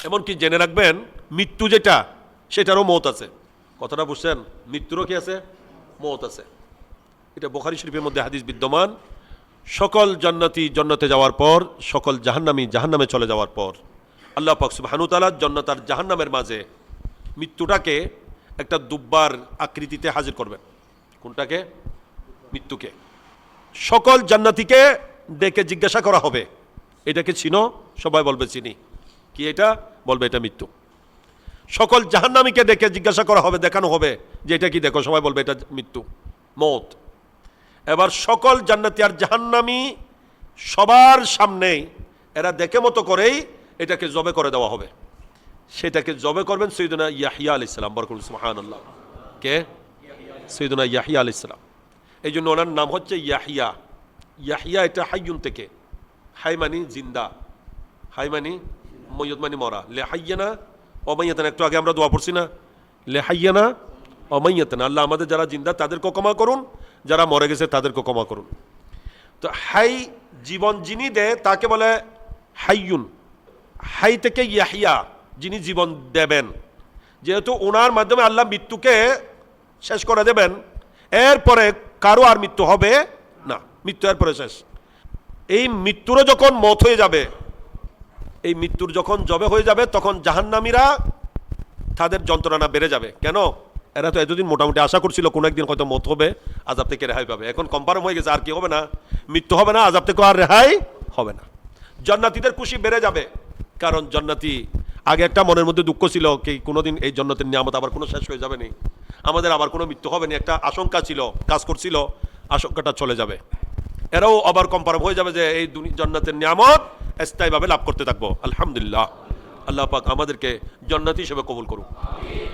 এমনকি জেনে রাখবেন মৃত্যু যেটা সেটারও মওত আছে। কথাটা বুঝছেন? মৃত্যুরও কি আছে? মওত আছে। এটা বুখারী শরীফের মধ্যে হাদিস বিদ্যমান। সকল জান্নাতি জান্নাতে যাওয়ার পর, সকল জাহান্নামী জাহান্নামে চলে যাওয়ার পর আল্লাহ পাক সুবহানাহু ওয়া তাআলা জান্নাত আর জাহান্নামের মাঝে মৃত্যুটাকে একটা দুব্বার আকৃতিতে হাজির করবেন। কোনটাকে? মৃত্যুকে। সকল জান্নাতীকে ডেকে জিজ্ঞাসা করা হবে, এটাকে চিনো? সবাই বলবে চিনি। কি এটা? বলবে এটা মৃত্যু। সকল জাহান্নামীকে ডেকে জিজ্ঞাসা করা হবে, দেখানো হবে যে এটা কি, দেখো। সবাই বলবে এটা মৃত্যু, মওত। এবার সকল জান্নাতি আর জাহান্নামী সবার সামনেই এরা দেখে মতো করেই এটাকে জবে করে দেওয়া হবে। সেটাকে জবে করবেন সৈয়দনা ইয়াহইয়া আলাইহিস সালাম। বরকত সুবহানাল্লাহ। কে? সৈয়দনা ইয়াহইয়া আলাইহিস সালাম। এই জন্য ওনার নাম হচ্ছে ইয়াহইয়া। ইয়াহইয়া এটা হাইয়ুন থেকে, হাই মানি জিন্দা, হাই মানি ময়্যত মানি মরা। লে হাইয়ানা অমাইয়াতানা, একটু আগে আমরা দোয়া পড়ছি না, লে হাইয়ানা অমাইয়াতানা। আল্লাহ আমাদের যারা জিন্দা তাদেরকেও ক্ষমা করুন, যারা মরে গেছে তাদেরকেও ক্ষমা করুন। তো হাই জীবন যিনি দেয় তাকে বলে হাইয়ুন। হাই থেকে ইয়াহইয়া, যিনি জীবন দেবেন। যেহেতু ওনার মাধ্যমে আল্লাহ মৃত্যুকে শেষ করে দেবেন, এরপরে কারো আর মৃত্যু হবে না। মৃত্যু এরপরে শেষ। এই মৃত্যুরও যখন মত হয়ে যাবে, এই মৃত্যুর যখন জবে হয়ে যাবে, তখন জাহান্নামীরা তাদের যন্ত্রণা বেড়ে যাবে। কেন? এরা তো এতদিন মোটামুটি আশা করছিল কোনো একদিন হয়তো মত হবে, আযাব থেকে রেহাই পাবে। এখন কনফার্ম হয়ে গেছে আর কি হবে না, মৃত্যু হবে না, আযাব থেকে আর রেহাই হবে না। জান্নাতীদের খুশি বেড়ে যাবে, কারণ জান্নাতি আগে একটা মনের মধ্যে দুঃখ ছিল কি কোনোদিন এই জান্নাতের নিয়ামত আবার কোনো শেষ হয়ে যাবে না, আমাদের আবার কোনো মৃত্যু হবে না, একটা আশঙ্কা ছিল, কাজ করছিল, আশঙ্কাটা চলে যাবে। এরাও আবার কনফার্ম হয়ে যাবে যে এই জান্নাতের নিয়ামত স্থায়ীভাবে লাভ করতে থাকবো। আলহামদুলিল্লাহ। আল্লাহ পাক আমাদেরকে জান্নাতি হিসেবে কবুল করুন।